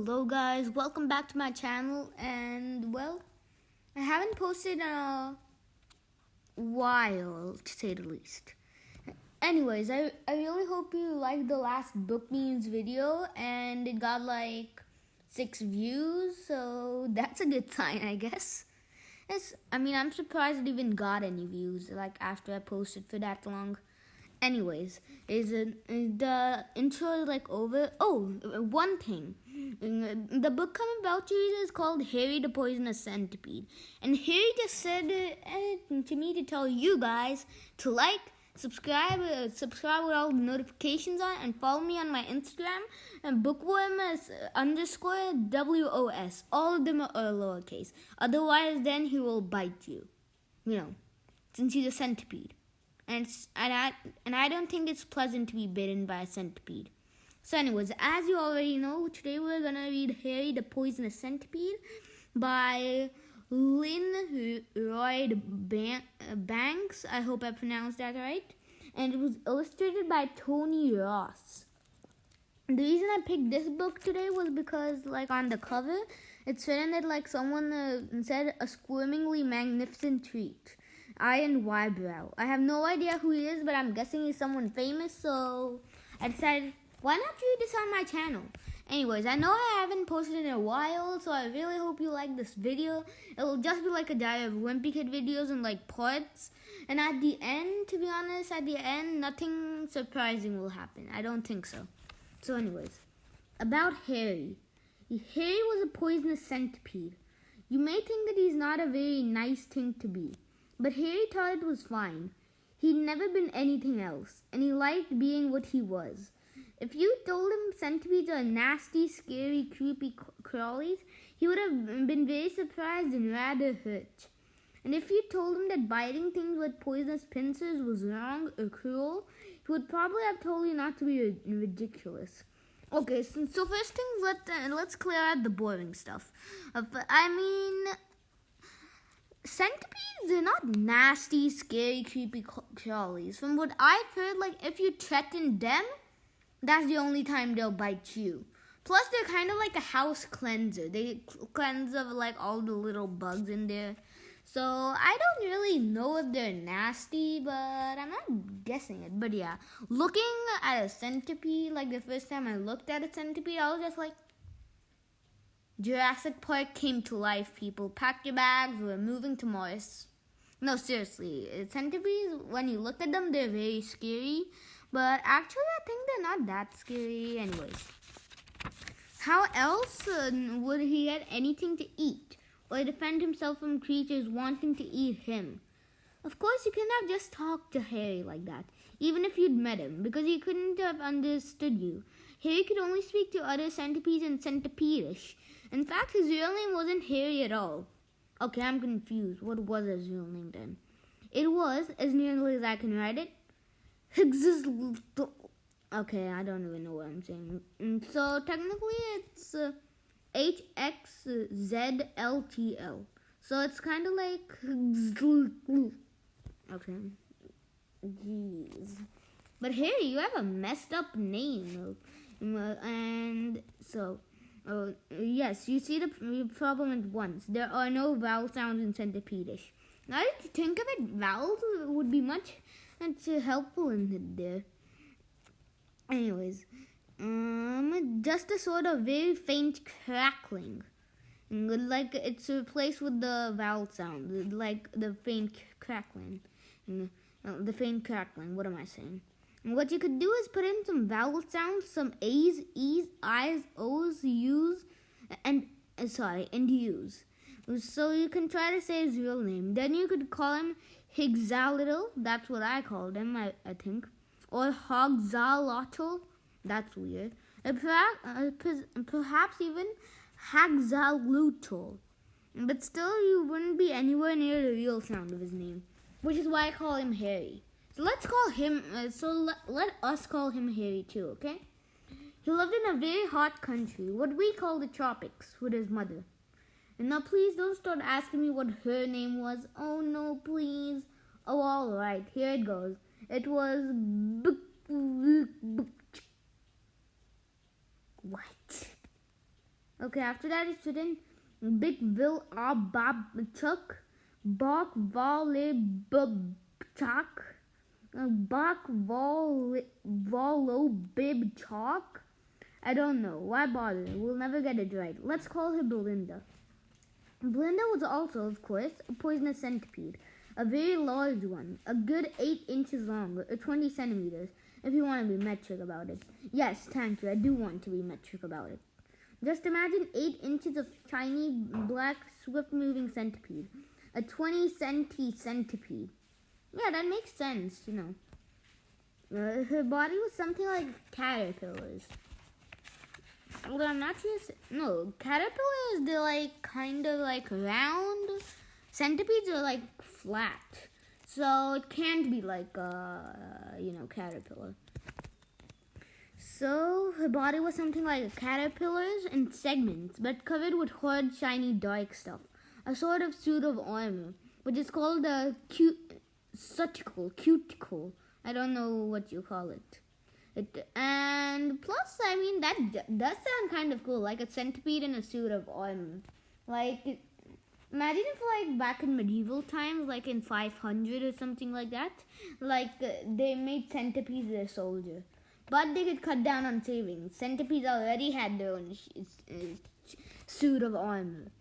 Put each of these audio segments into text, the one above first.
Hello guys, welcome back to my channel. And well, I haven't posted in a while, to say the least. Anyways, I really hope you liked the last book memes video, and it got like 6 views, so that's a good sign, I guess. I'm surprised it even got any views like after I posted for that long. Anyways, is the intro like over? Oh, one thing. The book I'm about to read is called Harry the Poisonous Centipede. And Harry just said to me to tell you guys to like, subscribe with all the notifications on, and follow me on my Instagram. And bookworm is _WOS. All of them are lowercase. Otherwise, then he will bite you. Since he's a centipede. And I don't think it's pleasant to be bitten by a centipede. So anyways, as you already know, today we're going to read Harry the Poisonous Centipede by Lynn Lloyd Banks. I hope I pronounced that right. And it was illustrated by Tony Ross. The reason I picked this book today was because, like, on the cover, it's written that, like, someone said, a squirmingly magnificent treat. Iron Wybrow. I have no idea who he is, but I'm guessing he's someone famous, so I decided, why not read this on my channel? Anyways, I know I haven't posted in a while, so I really hope you like this video. It'll just be like a Diary of Wimpy Kid videos in like parts. And at the end, to be honest, nothing surprising will happen. I don't think so. So anyways, about Harry. Harry was a poisonous centipede. You may think that he's not a very nice thing to be. But Harry thought it was fine. He'd never been anything else, and he liked being what he was. If you told him centipedes are nasty, scary, creepy crawlies, he would have been very surprised and rather hurt. And if you told him that biting things with poisonous pincers was wrong or cruel, he would probably have told you not to be ridiculous. Okay, so first things, let's clear out the boring stuff. Centipedes are not nasty, scary, creepy crawlies. From what I've heard, like, if you threaten them, that's the only time they'll bite you. Plus, they're kind of like a house cleanser. They cleanse of, like, all the little bugs in there. So, I don't really know if they're nasty, but I'm not guessing it. But yeah, looking at a centipede, like the first time I looked at a centipede, I was just like, Jurassic Park came to life, people. Pack your bags, we're moving to Mars. No, seriously. Centipedes, when you look at them, they're very scary. But actually, I think they're not that scary anyways. How else would he get anything to eat or defend himself from creatures wanting to eat him? Of course, you cannot just talk to Harry like that, even if you'd met him, because he couldn't have understood you. Harry could only speak to other centipedes in centipedish. In fact, his real name wasn't Harry at all. Okay, I'm confused. What was his real name then? It was, as nearly as I can write it, okay, I don't even know what I'm saying. So technically it's HXZLTL. So it's kind of like, okay, jeez. But Harry, you have a messed up name. And so, yes, you see the problem at once. There are no vowel sounds in centipedish. Now that you think of it, vowels would be much helpful in there. Anyways, just a sort of very faint crackling. Like it's replaced with the vowel sound, like the faint crackling. What am I saying? And what you could do is put in some vowel sounds, some A's, E's, I's, O's, U's, and U's. So you can try to say his real name. Then you could call him Higzalittle. That's what I called him, I think. Or Hogzalotl. That's weird. Perhaps even Hagzalutl. But still, you wouldn't be anywhere near the real sound of his name, which is why I call him Harry. So let's call him. Let us call him Harry too, okay? He lived in a very hot country, what we call the tropics, with his mother. And now, please don't start asking me what her name was. Oh no, please. Oh, all right. Here it goes. It was what? Okay, after that it's written Big Will Bob Chuck, Bok Volley Bub Chuck, Bok Volo Bib Chalk. I don't know. Why bother? We'll never get it right. Let's call her Belinda. Belinda was also, of course, a poisonous centipede. A very large one. A good 8 inches long, or 20 centimeters, if you want to be metric about it. Yes, thank you. I do want to be metric about it. Just imagine 8 inches of tiny, black, swift-moving centipede. A 20 centipede. Yeah, that makes sense, you know. Her body was something like caterpillars. Well, I'm not sure. No, caterpillars, they're like kind of like round. Centipedes are like flat. So it can't be like caterpillar. So her body was something like caterpillars in segments, but covered with hard, shiny, dark stuff. A sort of suit of armor, which is called a cuticle. I don't know what you call it. And plus, I mean, that does sound kind of cool, like a centipede in a suit of armor. Like, imagine if, like, back in medieval times, like in 500 or something like that, like, they made centipedes their soldier. But they could cut down on savings. Centipedes already had their own suit of armor.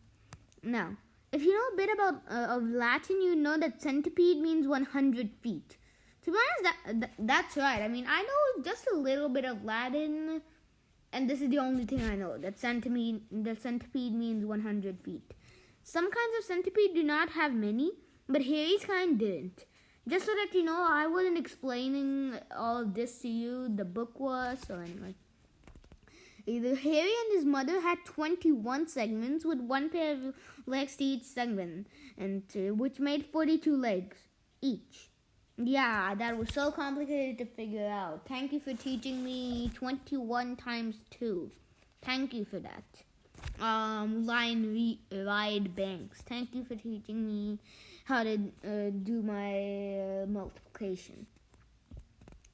Now, if you know a bit about of Latin, you know that centipede means 100 feet. To be honest, that's right. I mean, I know just a little bit of Latin, and this is the only thing I know. That centipede means 100 feet. Some kinds of centipede do not have many, but Harry's kind didn't. Just so that you know, I wasn't explaining all of this to you. The book was, so anyway. Either Harry and his mother had 21 segments with one pair of legs to each segment, and which made 42 legs each. Yeah, that was so complicated to figure out. Thank you for teaching me 21 times 2. Thank you for that. Ride Banks. Thank you for teaching me how to do my multiplication.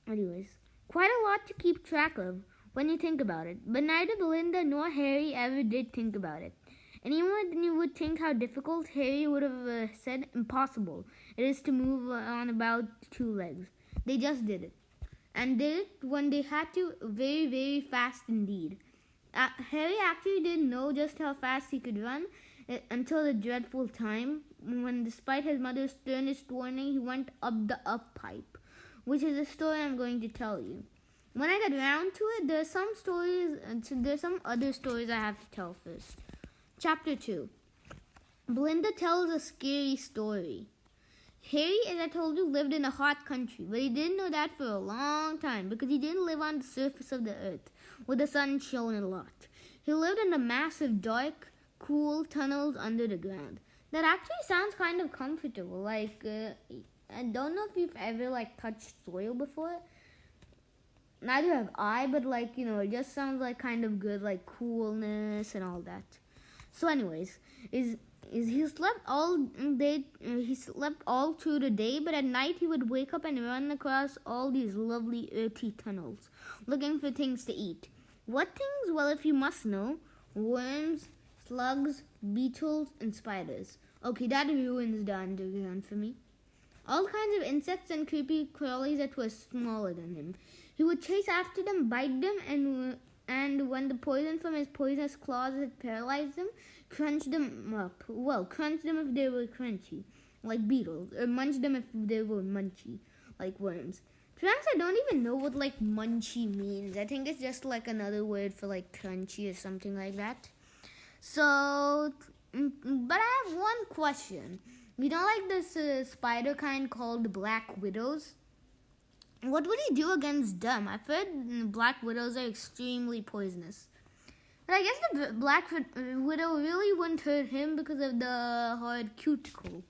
Anyways, quite a lot to keep track of when you think about it. But neither Belinda nor Harry ever did think about it. Anyone would think how difficult. Harry would have said impossible it is to move on about 2 legs. They just did it. And did it when they had to, very, very fast indeed. Harry actually didn't know just how fast he could run until the dreadful time when, despite his mother's sternest warning, he went up the up pipe, which is a story I'm going to tell you. When I get around to it, there's some other stories I have to tell first. Chapter 2. Belinda tells a scary story. Harry, as I told you, lived in a hot country, but he didn't know that for a long time because he didn't live on the surface of the earth where the sun shone a lot. He lived in the massive, dark, cool tunnels under the ground. That actually sounds kind of comfortable. Like, I don't know if you've ever, touched soil before. Neither have I, but, it just sounds like kind of good, like coolness and all that. So anyways, he slept all day. He slept all through the day, but at night he would wake up and run across all these lovely earthy tunnels, looking for things to eat. What things? Well, if you must know, worms, slugs, beetles, and spiders. Okay, that ruins the underground for me. All kinds of insects and creepy crawlies that were smaller than him. He would chase after them, bite them, and when the poison from his poisonous claws had paralyzed them, crunch them up. Well, crunch them if they were crunchy, like beetles, or munch them if they were munchy, like worms. To be honest, I don't even know what, munchy means. I think it's just, another word for, crunchy or something like that. So, but I have one question. You know, this spider kind called black widows? What would he do against them? I've heard black widows are extremely poisonous. But I guess the black widow really wouldn't hurt him because of the hard cuticle.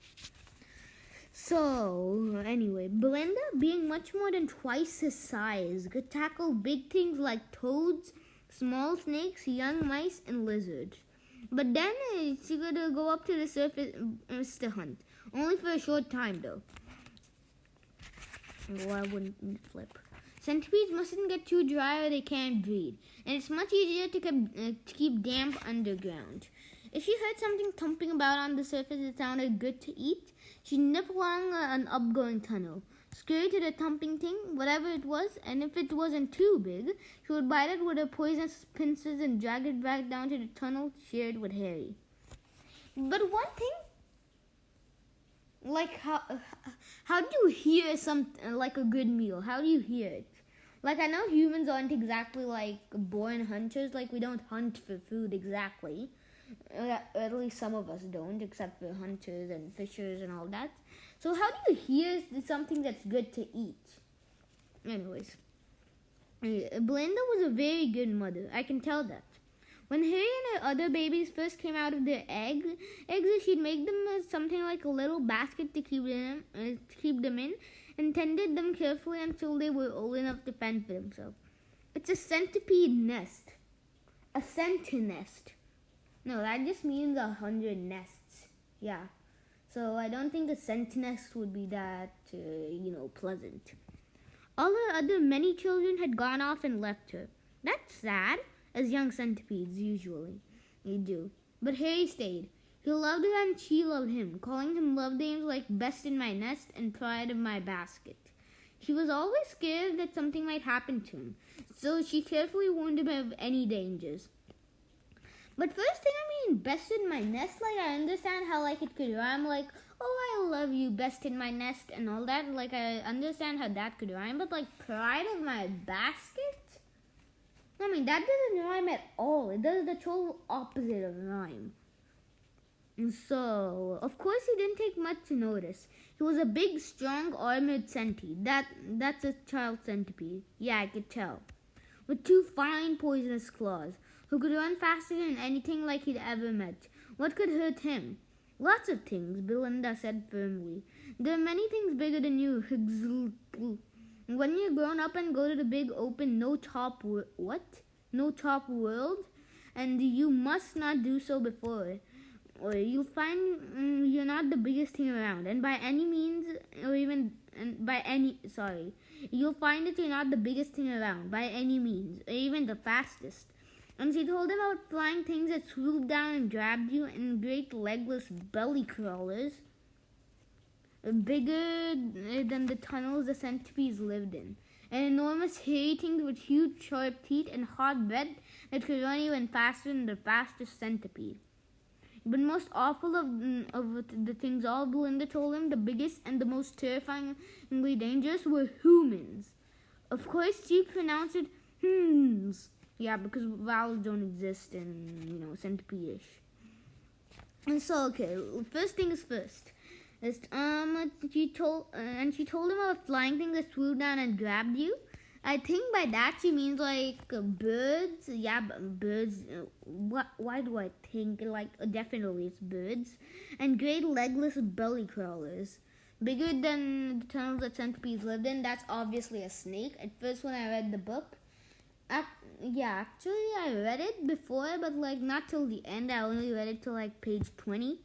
So, anyway, Belinda, being much more than twice his size, could tackle big things like toads, small snakes, young mice, and lizards. But then she could go up to the surface to hunt. Only for a short time, though. Why wouldn't it flip? Centipedes mustn't get too dry or they can't breed, and it's much easier to keep damp underground. If she heard something thumping about on the surface that sounded good to eat, she'd nip along an upgoing tunnel, scurry to the thumping thing, whatever it was, and if it wasn't too big, she would bite it with her poisonous pincers and drag it back down to the tunnel shared with Harry. But one thing, like how do you hear like a good meal? How do you hear it? Like, I know humans aren't exactly like born hunters. Like, we don't hunt for food exactly. At least some of us don't, except for hunters and fishers and all that. So how do you hear something that's good to eat? Anyways, Belinda was a very good mother. I can tell that. When Harry and her other babies first came out of their eggs, she'd make them something like a little basket to keep them in, and tended them carefully until they were old enough to fend for themselves. It's a centipede nest. A centinest. No, that just means 100 nests. Yeah. So I don't think a centinest would be that, pleasant. All her other many children had gone off and left her. That's sad, as young centipedes usually do. But Harry stayed. He loved her and she loved him, calling him love names like best in my nest and pride of my basket. She was always scared that something might happen to him, so she carefully warned him of any dangers. But first thing, best in my nest, like, I understand how, like, it could rhyme, like, oh, I love you, best in my nest, and all that. Like, I understand how that could rhyme, but, like, pride of my basket? That doesn't rhyme at all. It does the total opposite of rhyme. And so, of course, he didn't take much to notice. He was a big, strong, armored centipede. That's a child centipede. Yeah, I could tell. With 2 fine, poisonous claws, who could run faster than anything like he'd ever met. What could hurt him? Lots of things, Belinda said firmly. There are many things bigger than you. When you're grown up and go to the big open no top world, and you must not do so before, or you'll find you're not the biggest thing around, and you'll find that you're not the biggest thing around by any means, or even the fastest. And she told him about flying things that swooped down and grabbed you, and great legless belly crawlers, bigger than the tunnels the centipedes lived in, and enormous hairy things with huge sharp teeth and hot breath that could run even faster than the fastest centipede. But most awful of the things all Belinda told him, the biggest and the most terrifyingly dangerous, were humans. Of course, she pronounced it hms. Yeah, because vowels don't exist in, centipede-ish. And so, okay, first thing is first. She told him about flying things that swooped down and grabbed you. I think by that she means like birds. Yeah, birds. Why do I think definitely it's birds, and great legless belly crawlers, bigger than the tunnels that centipedes lived in. That's obviously a snake. At first, when I read the book, actually I read it before, but not till the end. I only read it till page 20.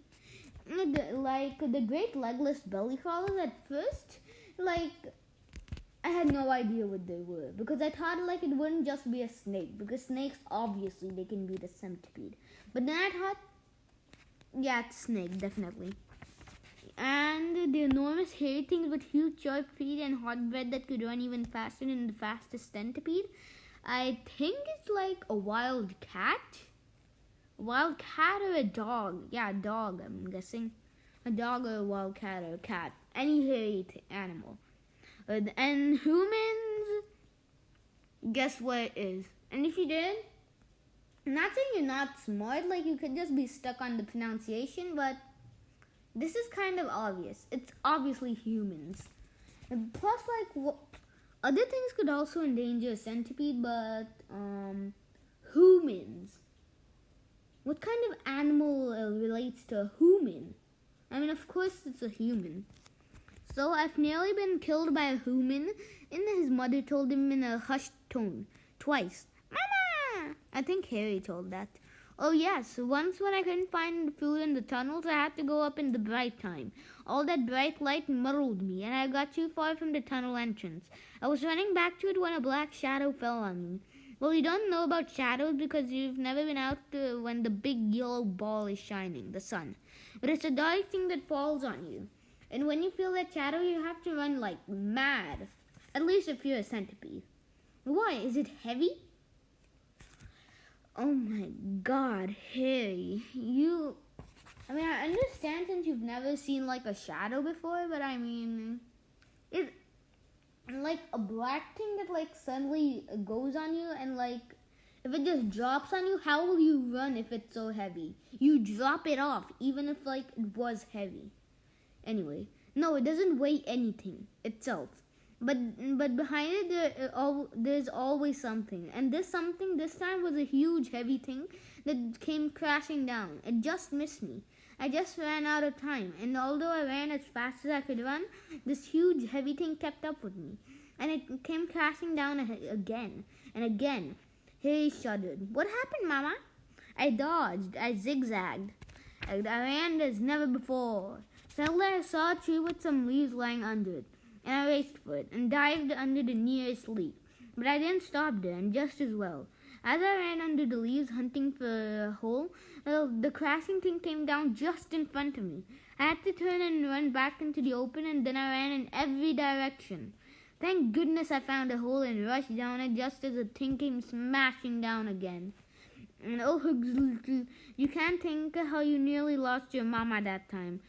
The great legless belly crawlers. At first, I had no idea what they were, because I thought it wouldn't just be a snake, because snakes obviously they can be the centipede. But then I thought, yeah, it's snake definitely. And the enormous hairy things with huge sharp feet and hot breath that could run even faster than the fastest centipede. I think it's a wild cat. A wild cat or a dog? Yeah, a dog, I'm guessing. A dog or a wild cat or a cat. Any hairy animal. And humans, guess what it is. And if you did, I'm not saying you're not smart, you could just be stuck on the pronunciation, but this is kind of obvious. It's obviously humans. And plus, other things could also endanger a centipede, but humans. What kind of animal relates to a human? Of course it's a human. So I've nearly been killed by a human, and his mother told him in a hushed tone, twice. Mama! I think Harry told that. Oh yes, once when I couldn't find food in the tunnels, I had to go up in the bright time. All that bright light muddled me, and I got too far from the tunnel entrance. I was running back to it when a black shadow fell on me. Well, you don't know about shadows because you've never been out when the big yellow ball is shining, the sun. But it's a dark thing that falls on you. And when you feel that shadow, you have to run like mad. At least if you're a centipede. Why? Is it heavy? Oh my god, Harry. I understand since you've never seen like a shadow before, but I mean, it's like a black thing that like suddenly goes on you, and like if it just drops on you, how will you run if it's so heavy? You drop it off, even if like it was heavy. Anyway, no, it doesn't weigh anything itself. But behind it, there's always something. And this something this time was a huge, heavy thing that came crashing down. It just missed me. I just ran out of time. And although I ran as fast as I could run, this huge, heavy thing kept up with me. And it came crashing down again and again. Harry shuddered. What happened, Mama? I dodged. I zigzagged. I ran as never before. Suddenly I saw a tree with some leaves lying under it. And I raced for it and dived under the nearest leaf. But I didn't stop there, and just as well. As I ran under the leaves hunting for a hole, the crashing thing came down just in front of me. I had to turn and run back into the open, and then I ran in every direction. Thank goodness I found a hole and rushed down it just as the thing came smashing down again. And oh, you can't think how you nearly lost your mama that time.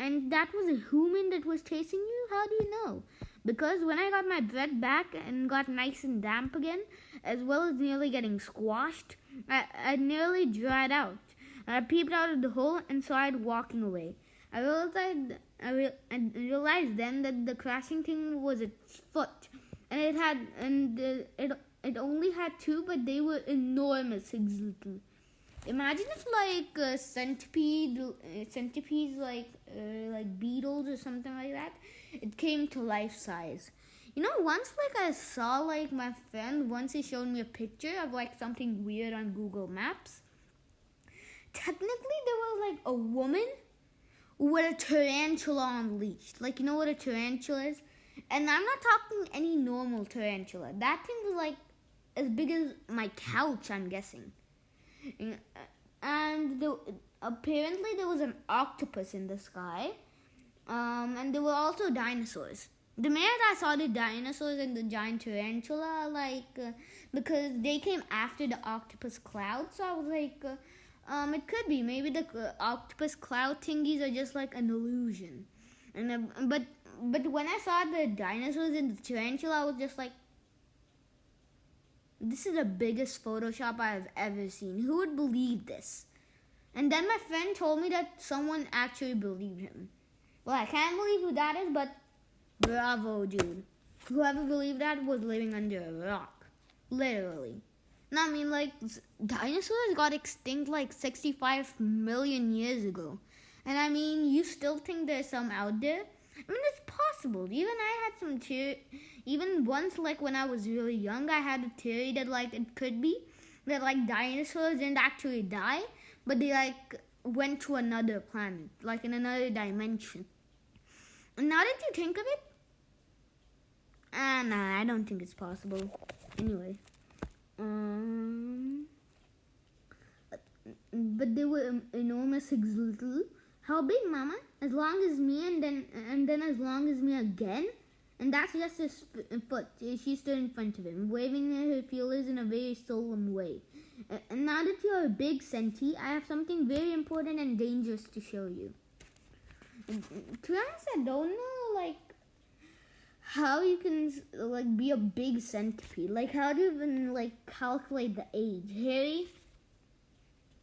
And that was a human that was chasing you? How do you know? Because when I got my breath back and got nice and damp again, as well as nearly getting squashed, I nearly dried out. I peeped out of the hole and saw it walking away. I realized then that the crashing thing was its foot, and it only had two, but they were enormous. Imagine if like centipedes like beetles or something like that, it came to life size. You know, once like I saw like my friend once he showed me a picture of like something weird on Google Maps. Technically, there was like a woman with a tarantula on leash. Like, you know what a tarantula is? And I'm not talking any normal tarantula. That thing was like as big as my couch, I'm guessing. And apparently there was an octopus in the sky, and there were also dinosaurs. The minute I saw the dinosaurs and the giant tarantula, because they came after the octopus cloud, so I was like, it could be maybe the octopus cloud thingies are just like an illusion. And but when I saw the dinosaurs and the tarantula, I was just like, this is the biggest Photoshop I have ever seen. Who would believe this? And then my friend told me that someone actually believed him. Well, I can't believe who that is, but bravo, dude. Whoever believed that was living under a rock. Literally. No, I mean, like, dinosaurs got extinct like 65 million years ago. And I mean, you still think there's some out there? I mean, it's possible. Even I had some even once, like when I was really young, I had a theory that like it could be that like dinosaurs didn't actually die, but they like went to another planet, like in another dimension. And now that you think of it, nah, I don't think it's possible. Anyway, but they were enormous, little. How big, Mama? As long as me, and then as long as me again. And that's just his foot. She stood in front of him, waving her feelers in a very solemn way. And now that you're a big senti, I have something very important and dangerous to show you. And to be honest, I don't know, like, how you can, like, be a big centipede. Like, how do you even, like, calculate the age? Harry,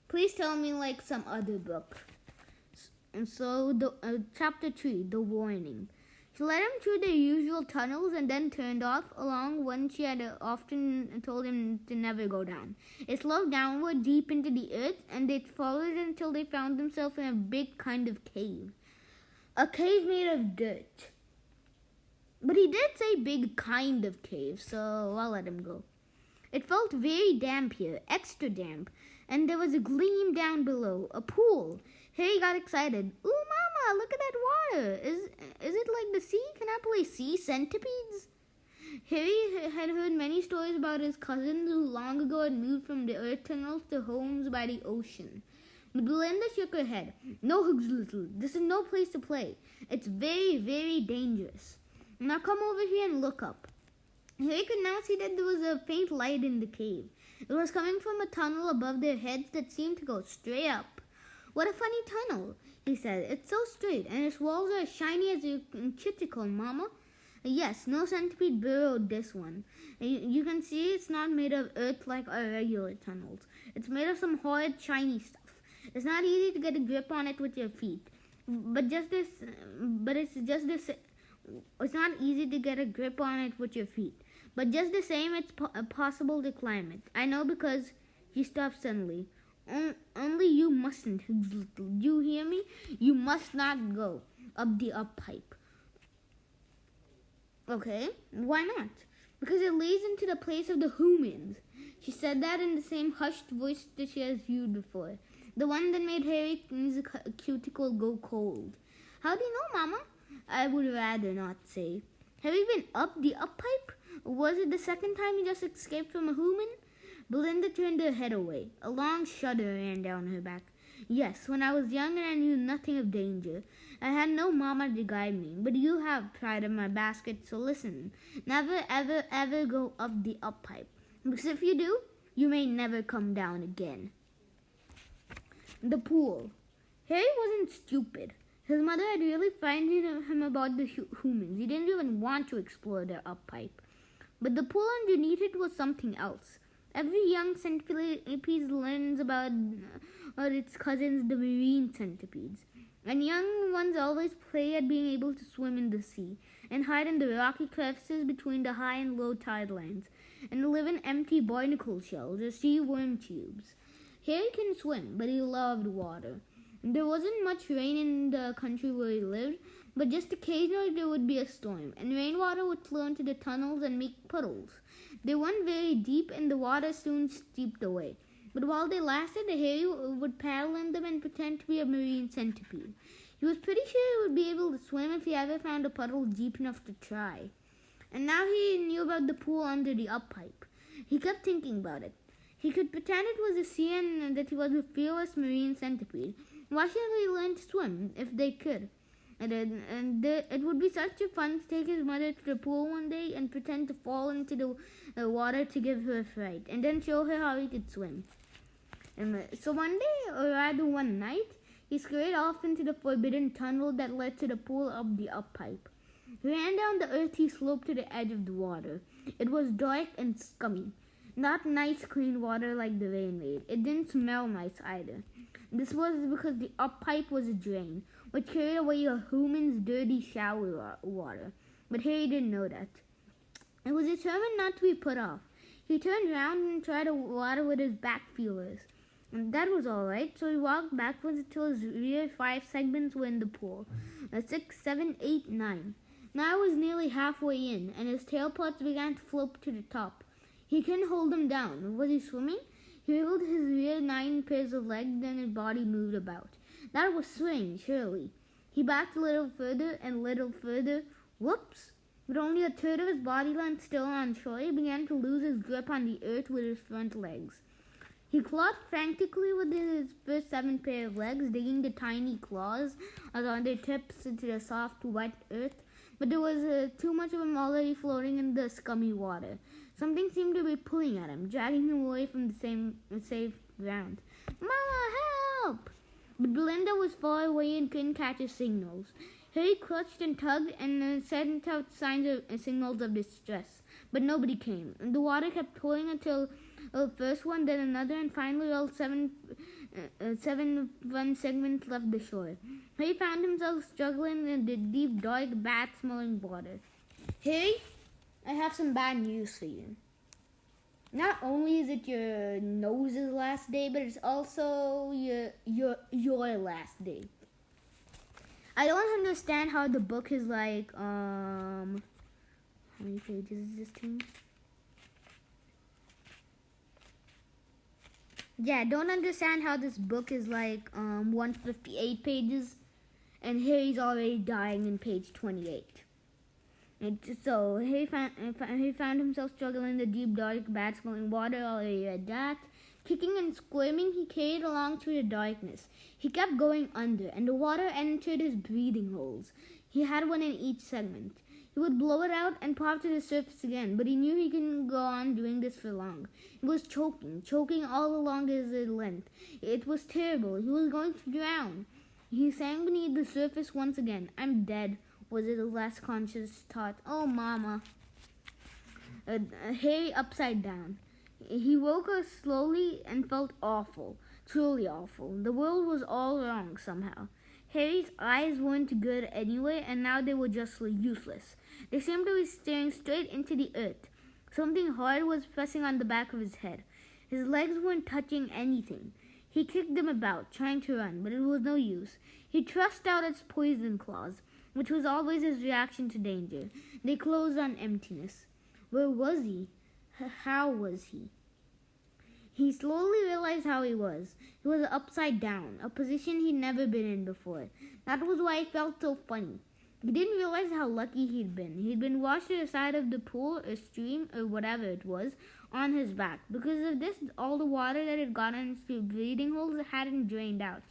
please tell me, like, some other book. And so, chapter 3, The Warning. She led him through the usual tunnels and then turned off along one she had often told him to never go down. It slowed downward deep into the earth, and they followed until they found themselves in a big kind of cave. A cave made of dirt. But he did say big kind of cave, so I'll let him go. It felt very damp here, extra damp, and there was a gleam down below, a pool. Harry got excited. Ooh, Mama, look at that water. Is it like the sea? Can I play sea centipedes? Harry had heard many stories about his cousins who long ago had moved from the earth tunnels to homes by the ocean. But Belinda shook her head. No, Hugs Little, this is no place to play. It's very, very dangerous. Now come over here and look up. Harry could now see that there was a faint light in the cave. It was coming from a tunnel above their heads that seemed to go straight up. What a funny tunnel, he said. It's so straight, and its walls are as shiny as your cuticle, Mama. Yes, no centipede burrowed this one. You can see it's not made of earth like our regular tunnels. It's made of some horrid shiny stuff. It's not easy to get a grip on it with your feet. It's not easy to get a grip on it with your feet. But just the same, it's possible to climb it. I know because he stopped suddenly. Only you mustn't, Hugs Little. Do you hear me? You must not go up the up pipe. Okay, why not? Because it leads into the place of the humans. She said that in the same hushed voice that she has used before. The one that made Harry's cuticle go cold. How do you know, Mama? I would rather not say. Have you been up the up pipe? Was it the second time you just escaped from a human? Belinda turned her head away. A long shudder ran down her back. Yes, when I was young and I knew nothing of danger. I had no Mama to guide me, but you have pride in my basket, so listen. Never, ever, ever go up the up pipe. Because if you do, you may never come down again. The pool. Harry wasn't stupid. His mother had really frightened him about the humans. He didn't even want to explore their up pipe. But the pool underneath it was something else. Every young centipede learns about its cousins, the marine centipedes. And young ones always play at being able to swim in the sea and hide in the rocky crevices between the high and low tide lines and live in empty barnacle shells or sea worm tubes. Harry can swim, but he loved water. There wasn't much rain in the country where he lived, but just occasionally there would be a storm, and rainwater would flow into the tunnels and make puddles. They weren't very deep, and the water soon steeped away. But while they lasted, Harry would paddle in them and pretend to be a marine centipede. He was pretty sure he would be able to swim if he ever found a puddle deep enough to try. And now he knew about the pool under the up pipe. He kept thinking about it. He could pretend it was a sea and that he was a fearless marine centipede. Why shouldn't they learn to swim if they could? It would be such a fun to take his mother to the pool one day and pretend to fall into the water to give her a fright, and then show her how he could swim. So one day, or rather one night, he scurried off into the forbidden tunnel that led to the pool up the up pipe. He ran down the earthy slope to the edge of the water. It was dark and scummy. Not nice clean water like the rain made. It didn't smell nice either. This was because the up pipe was a drain, which carried away a human's dirty shower water. But Harry didn't know that. He was determined not to be put off. He turned around and tried the water with his back feelers. And that was all right, so he walked backwards until his rear 5 segments were in the pool. 6, 7, 8, 9. Now he was nearly halfway in, and his tail parts began to float to the top. He couldn't hold them down. Was he swimming? He wiggled his rear 9 pairs of legs, then his body moved about. That was swimming, surely. He backed a little further and a little further. Whoops! With only a third of his body length still on shore, he began to lose his grip on the earth with his front legs. He clawed frantically with his first 7 pair of legs, digging the tiny claws on their tips into the soft, wet earth. But there was too much of him already floating in the scummy water. Something seemed to be pulling at him, dragging him away from the safe ground. Mama, help! But Belinda was far away and couldn't catch his signals. Harry clutched and tugged and sent out signals of distress, but nobody came. And the water kept pouring until first one, then another, and finally all 7 segments left the shore. Harry found himself struggling in the deep, dark, bad-smelling water. Harry, I have some bad news for you. Not only is it your nose's last day, but it's also your last day. I don't understand how the book is like, how many pages is this thing? Yeah, I don't understand how this book is like 158 pages, and Harry's already dying in page 28. So he found himself struggling in the deep, dark, bad-smelling water. Already read that. Kicking and squirming, he carried along through the darkness. He kept going under, and the water entered his breathing holes. He had one in each segment. He would blow it out and pop to the surface again, but he knew he couldn't go on doing this for long. He was choking all along his length. It was terrible. He was going to drown. He sank beneath the surface once again. I'm dead, was his last conscious thought. Oh, Mama. Harry upside down. He woke up slowly and felt awful, truly awful. The world was all wrong somehow. Harry's eyes weren't good anyway, and now they were just useless. They seemed to be staring straight into the earth. Something hard was pressing on the back of his head. His legs weren't touching anything. He kicked them about, trying to run, but it was no use. He thrust out its poison claws, which was always his reaction to danger. They closed on emptiness. Where was he? How was he? He slowly realized how he was. He was upside down, a position he'd never been in before. That was why it felt so funny. He didn't realize how lucky he'd been. He'd been washed to the side of the pool or stream or whatever it was on his back. Because of this, all the water that had gotten into breathing holes hadn't drained out.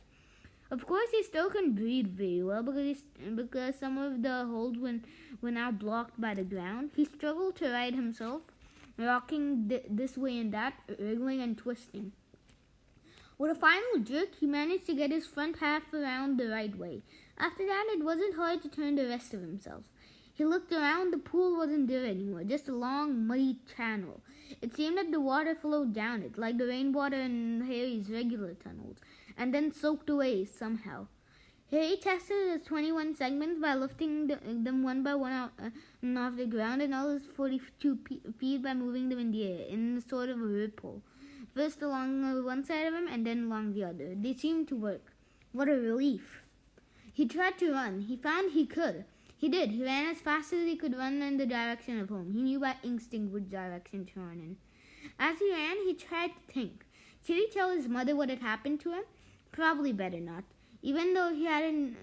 Of course, he still couldn't breathe very well because some of the holes were now blocked by the ground. He struggled to right himself, rocking this way and that, wriggling and twisting. With a final jerk, he managed to get his front half around the right way. After that, it wasn't hard to turn the rest of himself. He looked around. The pool wasn't there anymore, just a long, muddy channel. It seemed that the water flowed down it, like the rainwater in Harry's regular tunnels, and then soaked away somehow. Harry tested his 21 segments by lifting them one by one off the ground, and all his 42 feet by moving them in the air, in sort of a ripple. First along one side of him, and then along the other. They seemed to work. What a relief. He tried to run. He found he could. He did. He ran as fast as he could run in the direction of home. He knew by instinct which direction to run in. As he ran, he tried to think. Should he tell his mother what had happened to him? Probably better not. Even though he hadn't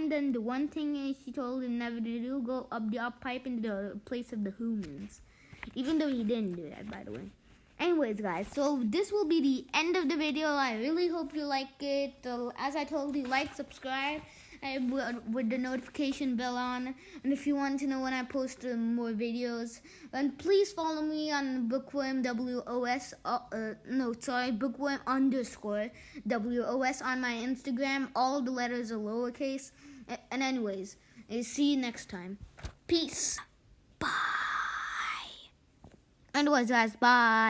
done the one thing she told him never to do, go up the up pipe into the place of the humans. Even though he didn't do that, by the way. Anyways, guys, so this will be the end of the video. I really hope you like it. As I told you, like, subscribe with the notification bell on. And if you want to know when I post more videos, then please follow me on Bookworm WOS. Bookworm _ WOS on my Instagram. All the letters are lowercase. And anyways, see you next time. Peace. Bye. Anyways, guys, bye.